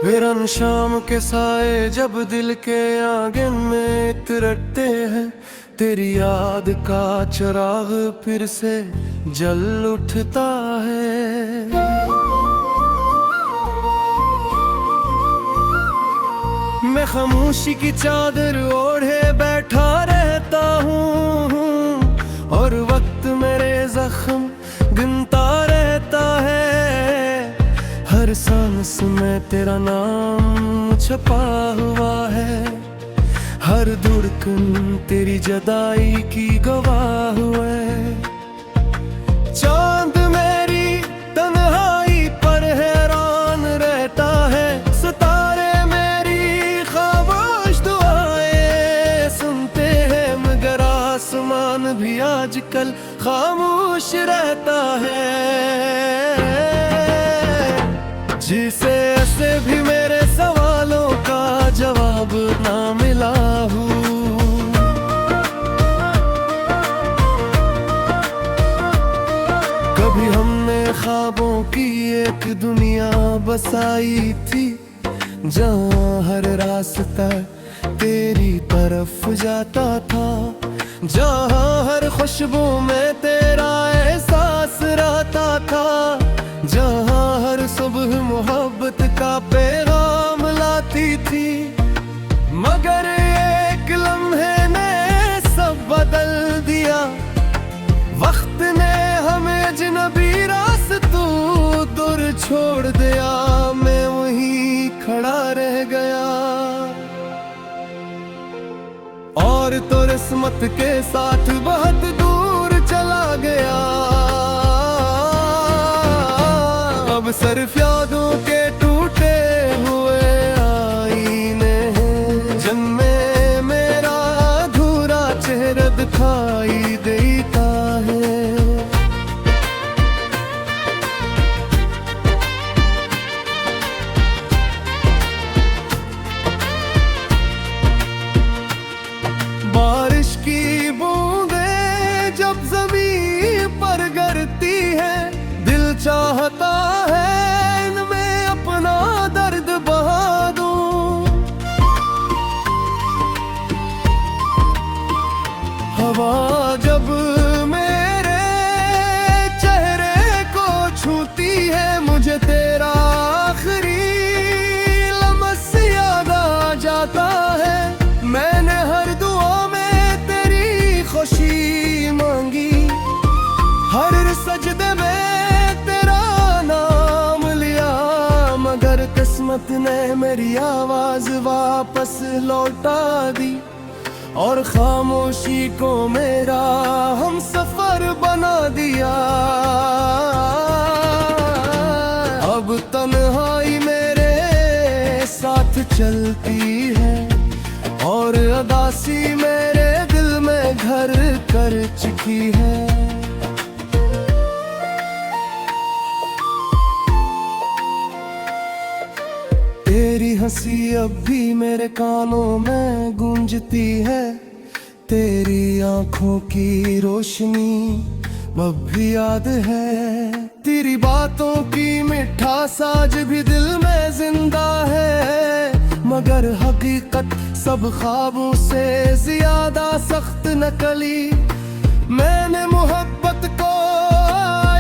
वीरन शाम के साए जब दिल के आंगन में इतरते हैं, तेरी याद का चिराग फिर से जल उठता है। मैं खामोशी की चादर ओढ़े बैठा रहता हूँ और वक्त मेरे जख्म गिनता रहता है। हर सांस में तेरा नाम छपा हुआ है, हर धड़कन तेरी जुदाई की गवाह है। चांद मेरी तन्हाई पर हैरान रहता है, सितारे मेरी खामोश दुआएं सुनते हैं, मगर आसमान भी आजकल खामोश रहता है। जिसे ऐसे भी मेरे सवालों का जवाब ना मिला हूँ। कभी हमने ख्वाबों की एक दुनिया बसाई थी, जहाँ हर रास्ता तेरी तरफ जाता था, जहाँ हर खुशबू में तेरा एहसास रहता था, जहाँ हर सुबह मोहब्बत का पैगाम लाती थी। मगर एक लम्हे ने सब बदल दिया, वक्त ने हमें अजनबी रास्तों दूर छोड़ दिया। मैं वहीं खड़ा रह गया और तो किस्मत के साथ बहुत दूर चला गया। अब सिर्फ यादों के टूटे हुए आईने हैं, जिनमें मेरा अधूरा चेहरा दिखाई देता है। बारिश की बूंदें जब जमीन पर गिरती है, दिल चाहता है इनमें अपना दर्द बहा दूं। हवा जब मेरे चेहरे को छूती है, मुझे तेरा आखिरी लम्हा याद आ जाता है। मैंने हर दुआ में तेरी खुशी मांगी, हर सजदे में किस्मत ने मेरी आवाज वापस लौटा दी और खामोशी को मेरा हम सफर बना दिया। अब तन्हाई मेरे साथ चलती है और उदासी मेरे दिल में घर कर चुकी है। तेरी हंसी अब भी मेरे कानों में गूंजती है, तेरी आंखों की रोशनी अब भी याद है। तेरी बातों की मिठास आज भी दिल में जिंदा है, मगर हकीकत सब ख्वाबों से ज्यादा सख्त निकली। मैंने मोहब्बत को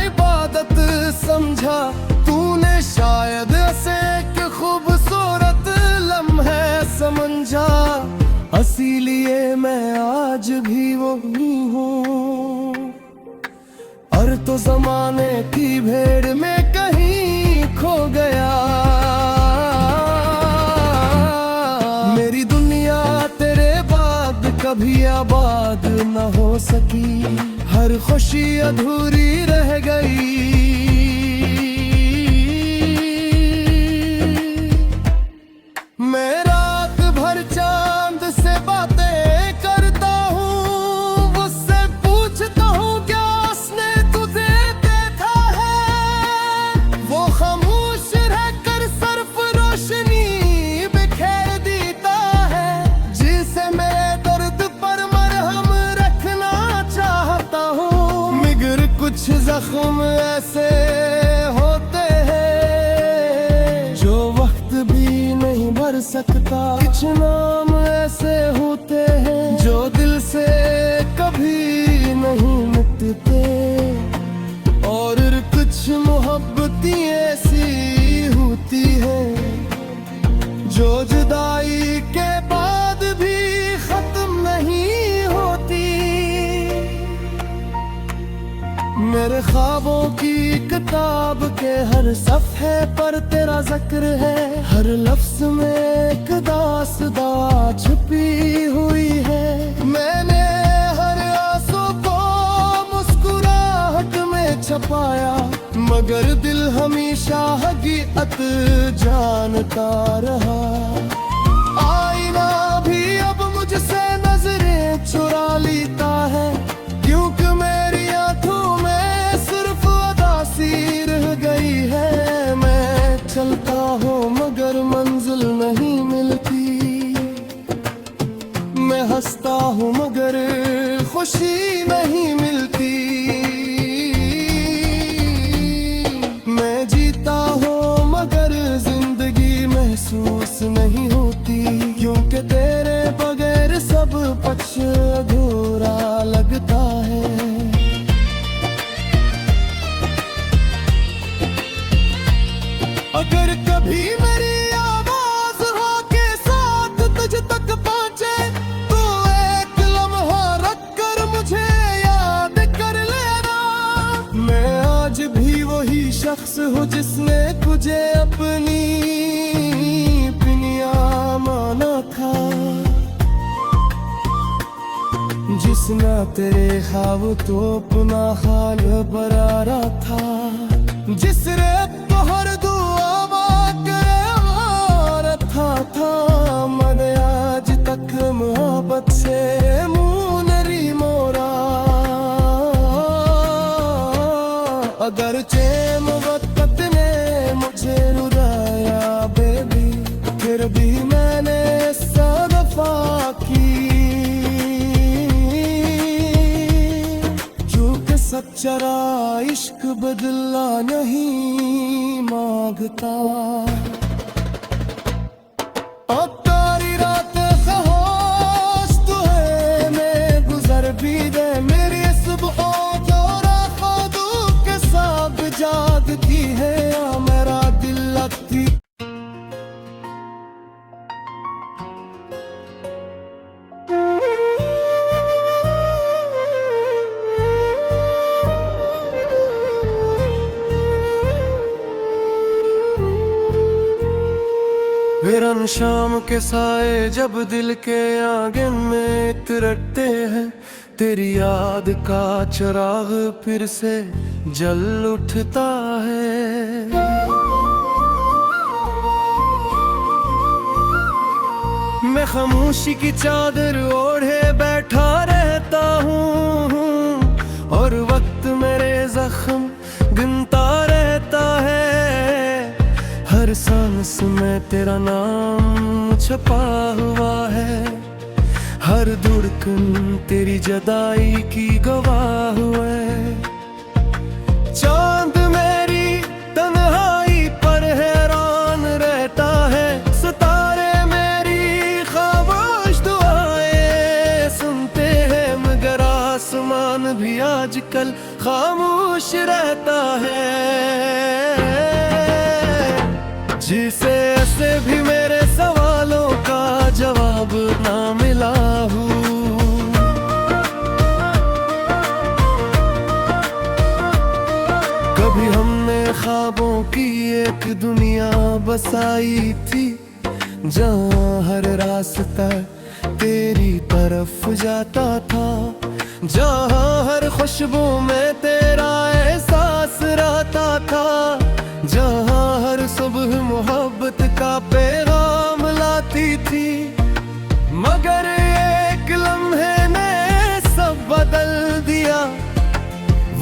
इबादत समझा, तूने शायद ऐसे खूबसूरत लम्हे समझा। इसीलिए मैं आज भी वही हूँ और तो जमाने की भीड़ में कहीं खो गया। मेरी दुनिया तेरे बाद कभी आबाद न हो सकी, हर खुशी अधूरी रह गई। मैं रात भर चांद से बातें करता हूँ, उससे पूछता हूँ क्या उसने तुझे देखा है। वो खामोश रहकर सिर्फ रोशनी बिखेर देता है, जिसे मेरे दर्द पर मरहम रखना चाहता हूँ। मगर कुछ जख्म ऐसे सकता। कुछ नाम ऐसे होते हैं जो दिल से कभी नहीं मिटते, और कुछ मोहब्बतें ऐसी होती है जो जुदाई के बाद भी खत्म नहीं होती। मेरे ख्वाबों की किताब के हर सफ़े पर तेरा जिक्र है, हर लफ्ज में एक दास्तां छुपी हुई है। मैंने हर आंसू को मुस्कुराहट में छपाया, मगर दिल हमेशा हकीकत जानता रहा। आईना भी अब मुझसे नजरें चुरा लेता है, क्योंकि मेरी आंखों में सिर्फ अदासी रह गई है। मैं चलता हूँ मगर मंजिल नहीं मिलती, मैं हंसता हूँ मगर खुशी नहीं मिलती। मैं जीता हूँ मगर जिंदगी महसूस नहीं होती, क्योंकि तेरे बगैर सब पक्ष अधूरा लगता है। अगर कभी मेरी आवाज हाँ के साथ तुझ तक पहुंचे, तो एक लम्हा रख कर मुझे याद कर लेना। मैं आज भी वही शख्स हूँ जिसने तुझे अपनी पिनिया माना था, जिसने तेरे ख्वाब तो अपना हाल बरारा था, जिस रेत को हर दुआ था। मने आज तक मोहब्बत से मुंह नहीं मोड़ा, अगर चैन वक्त ने मुझे रुलाया बेबी, फिर भी मैंने सदफा की, क्योंकि सच्चा इश्क बदला नहीं मांगता। तारी रात खामोश तू है, मैं गुजर भी दे मेरी सुबह और रातों के साथ जागती है, मेरा दिल लगती। वीरन शाम के साए जब दिल के आंगन में तिरकते हैं, तेरी याद का चिराग फिर से जल उठता है। मैं खामोशी की चादर ओढ़े बैठा रहता हूँ, और वक्त मेरे जख्म गिनता रहता है। हर सांस में तेरा नाम छपा हुआ है, हर धड़कन तेरी जुदाई की गवाह है। चांद मेरी तन्हाई पर हैरान रहता है, सितारे मेरी खामोश दुआएं सुनते हैं, मगर आसमान भी आजकल खामोश रहता है। जिसे ऐसे भी मेरे सवालों का जवाब ना मिला हूँ, कभी हमने ख्वाबों की एक दुनिया बसाई थी, जहाँ हर रास्ता तेरी तरफ जाता था, जहाँ हर खुशबू में तेरा एहसास रहता था, जहाँ हर सुबह मोहब्बत का पैगाम लाती थी। मगर एक लम्हे ने सब बदल दिया,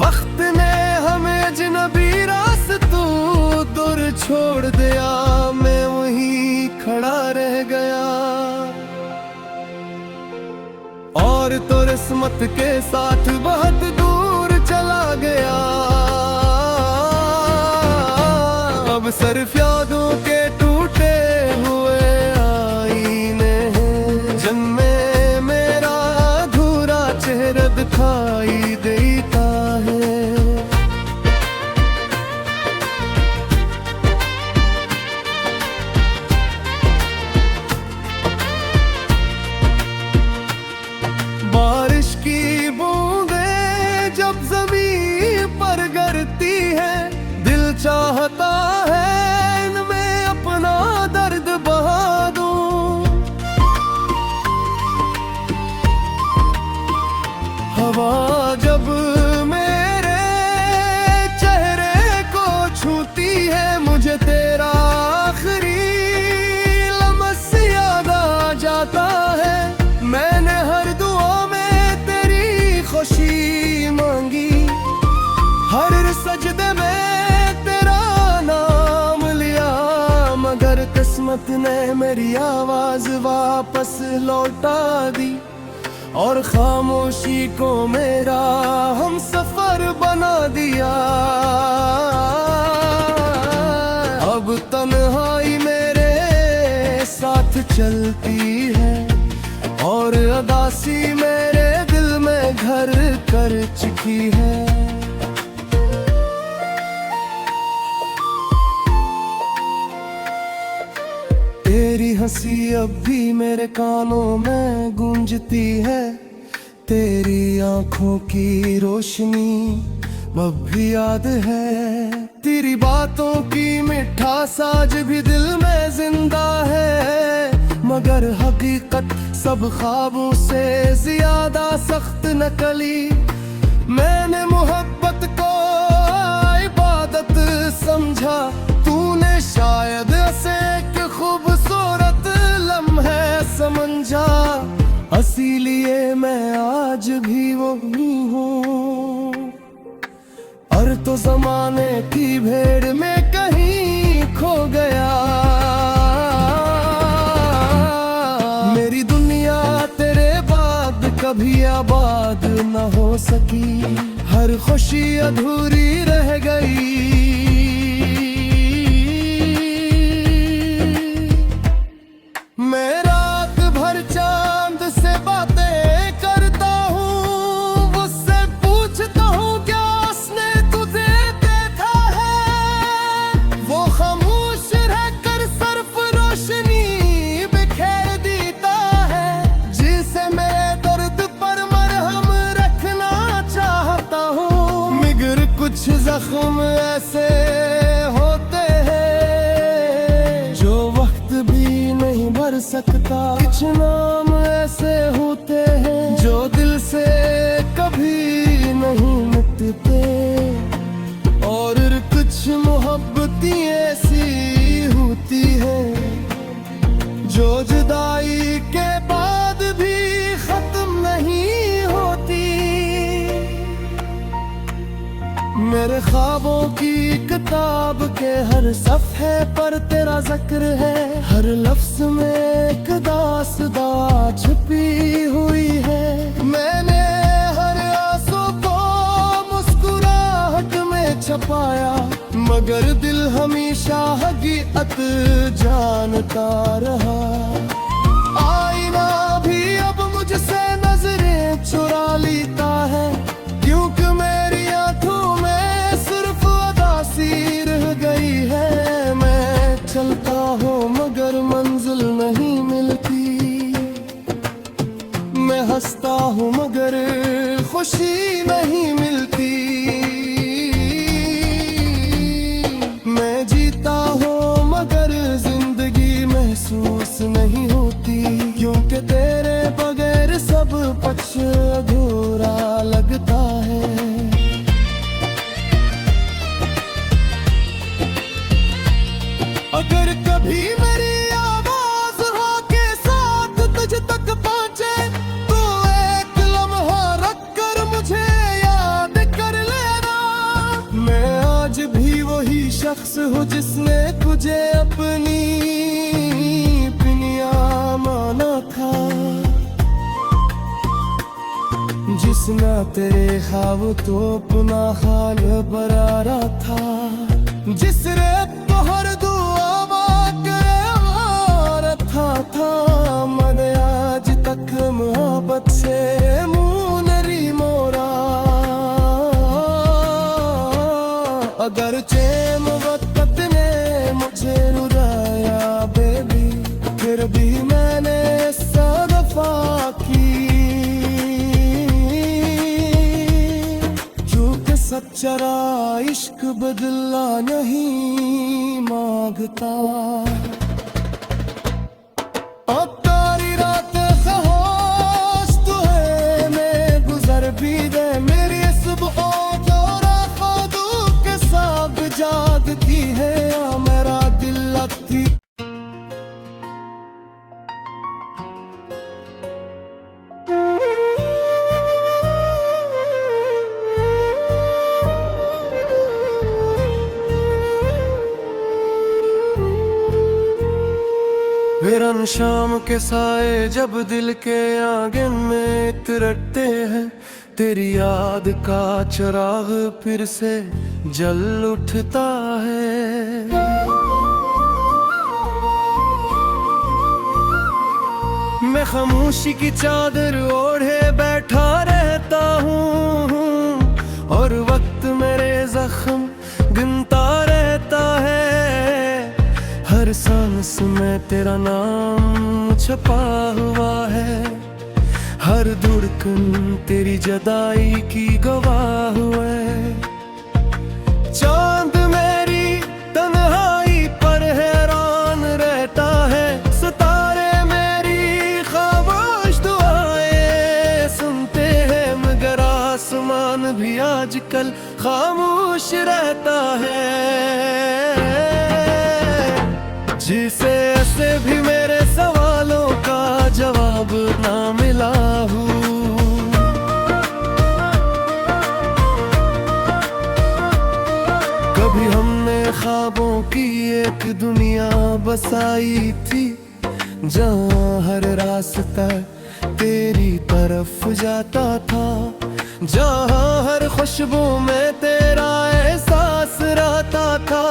वक्त ने हमें अजनबी रास्तों दूर छोड़ दिया। मैं वहीं खड़ा रह गया, और तो किस्मत के साथ बहुत दूर चला गया। अब सिर्फ यादों के टूटे हुए किस्मत ने मेरी आवाज वापस लौटा दी और खामोशी को मेरा हम सफर बना दिया। अब तन्हाई मेरे साथ चलती है और उदासी मेरे दिल में घर कर चुकी है। तेरी हंसी अब भी मेरे कानों में गूंजती है, तेरी आंखों की रोशनी अब भी याद है। तेरी बातों की मिठास आज भी दिल में जिंदा है, मगर हकीकत सब ख्वाबों से ज्यादा सख्त नकली। मैंने मोहब्बत को इबादत समझा, तूने शायद ऐसे एक खूबसूरत लम्हे समझा। इसीलिए मैं आज भी वही हूँ, और तो जमाने की भीड़ में कहीं खो गया। मेरी दुनिया तेरे बाद कभी आबाद न हो सकी, हर खुशी अधूरी रह गई। मैं रात भर चांद से बातें करता हूँ, उससे पूछता हूँ क्या उसने तुझे देखा है। वो खामोश रहकर सिर्फ रोशनी बिखेर देता है, जिसे मेरे दर्द पर मरहम रखना चाहता हूँ। मगर कुछ जख्म ऐसे होते हैं जो वक्त भी नहीं भर सकता, कुछ नाम ऐसे होते हैं जो दिल से कभी नहीं मिटते, और कुछ मोहब्बतें ऐसी होती हैं जो जुदाई के बाद भी खत्म नहीं होती। मेरे ख्वाबों की किताब के हर सफ़े पर तेरा जिक्र है, हर लफ्ज में एक दास्तां छुपी हुई है। मैंने हर आंसू को मुस्कुराहट में छपाया, मगर दिल हमेशा हकीकत जानता रहा। आईना भी अब मुझसे नजरें चुरा लेता है, क्योंकि मेरी आंखों में सिर्फ उदासी रह गई है। मैं चलता हूँ मगर मंजिल नहीं मिलती, मैं हंसता हूँ मगर खुशी नहीं मिलती। मैं जीता हूँ मगर जिंदगी महसूस नहीं होती, क्योंकि तेरे बगैर सब कुछ अधूरा लगता है। अगर कभी मेरी आवाज हाँ के साथ तुझ तक पहुंचे, तो एक लम्हा रख कर मुझे याद कर लेना। मैं आज भी वही शख्स हूँ जिसने तुझे अपनी पिनिया माना था, जिसने तेरे ख्वाब तो अपना हाल बरारा था, जिस रेत को हर दुआ था। मैंने आज तक मोहब्बत से मुँह नहीं मोड़ा, अगर चैन वक्त ने मुझे रुलाया बेबी, फिर भी मैंने सदफा की, क्योंकि सच्चा इश्क बदला नहीं मांगता। तारी रात खामोश तू है, मैं गुजर भी दे मेरी सुबह और रात के साथ जागती है मेरा दिल लगती। वीरन शाम के साए जब दिल के आंगन में तिरकते हैं, तेरी याद का चिराग फिर से जल उठता है। मैं खामोशी की चादर ओढ़े बैठा रहता हूँ और वक्त मेरे जख्म गिनता रहता है। हर सांस में तेरा नाम छपा हुआ है, हर धड़कन तेरी जुदाई की गवाह है। चांद मेरी तन्हाई पर हैरान रहता है, सितारे मेरी खामोश दुआएं सुनते हैं, मगर आसमान भी आजकल खामोश रहता है। जिसे ऐसे भी मेरे सवालों का जवाब ना मिला हूँ। कभी हमने ख्वाबों की एक दुनिया बसाई थी, जहाँ हर रास्ता तेरी तरफ जाता था, जहाँ हर खुशबू में तेरा एहसास रहता था,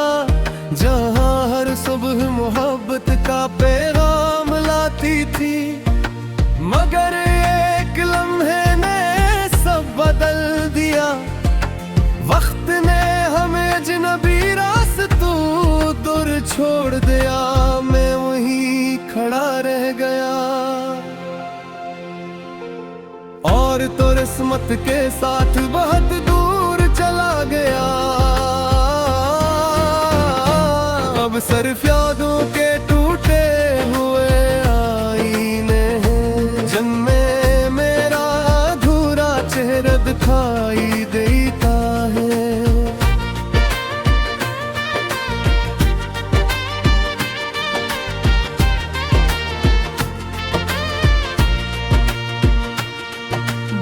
जहाँ हर सुबह मोहब्बत का पैगाम लाती थी। मगर एक लम्हे ने सब बदल दिया, वक्त ने हमें अजनबी रास्तों दूर छोड़ दिया। मैं वहीं खड़ा रह गया और तो किस्मत के साथ बहुत दूर चला गया। अब सिर्फ यादों के टूटे हुए आईने हैं, जिनमें मेरा अधूरा चेहरा दिखाई देता है।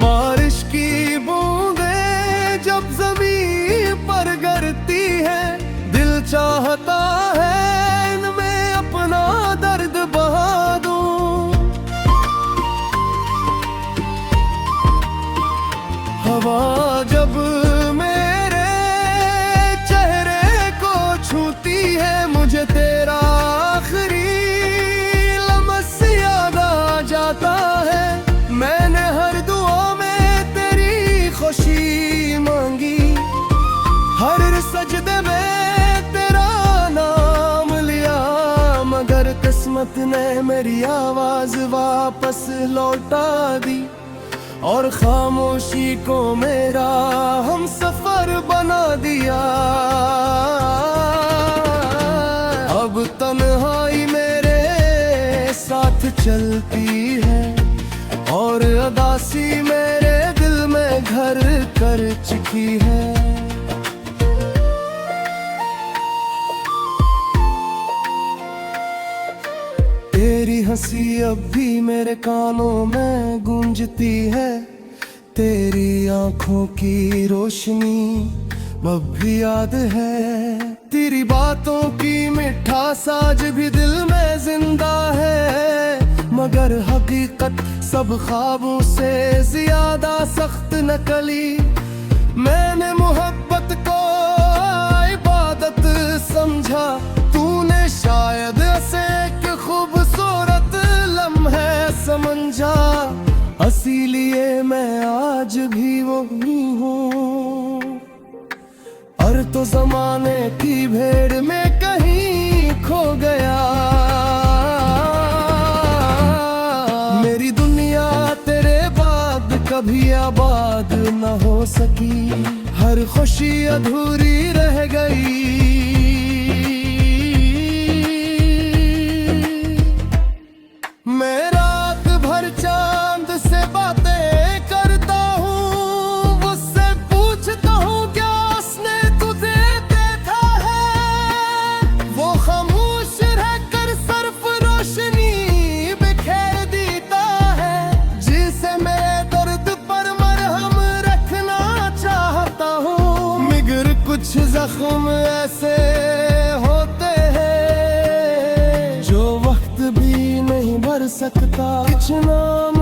बारिश की बूंदें जब जमीन पर गिरती है, दिल चाहता है इनमें अपना दर्द बहा दूं। हवा जब मेरे चेहरे को छूती है, मुझे तेरा आखिरी लम्हा याद आ जाता है। मैंने हर दुआ में तेरी खुशी मांगी, हर सजदे में किस्मत ने मेरी आवाज वापस लौटा दी और खामोशी को मेरा हम सफर बना दिया। अब तन्हाई मेरे साथ चलती है और उदासी मेरे दिल में घर कर चुकी है। तेरी हंसी अब भी मेरे कानों में गूंजती है, तेरी आंखों की रोशनी अब भी याद है। तेरी बातों की मिठास आज भी दिल में जिंदा है, मगर हकीकत सब ख्वाबों से ज्यादा सख्त निकली। मैंने मोहब्बत को इबादत समझा, तूने शायद ऐसे खूबसूरत लम्हे समझा। इसीलिए मैं आज भी वही हूँ और तो जमाने की भीड़ में कहीं खो गया। मेरी दुनिया तेरे बाद कभी आबाद न हो सकी, हर खुशी अधूरी रह गई। मैं रात भर चांद से बातें करता हूँ, उससे पूछता हूँ क्या उसने तुझे देखा है। वो खामोश रहकर सिर्फ रोशनी बिखेर देता है, जिसे मेरे दर्द पर मरहम रखना चाहता हूँ। मगर कुछ जख्म ऐसे होते हैं जो वक्त भी सकता, कुछ नाम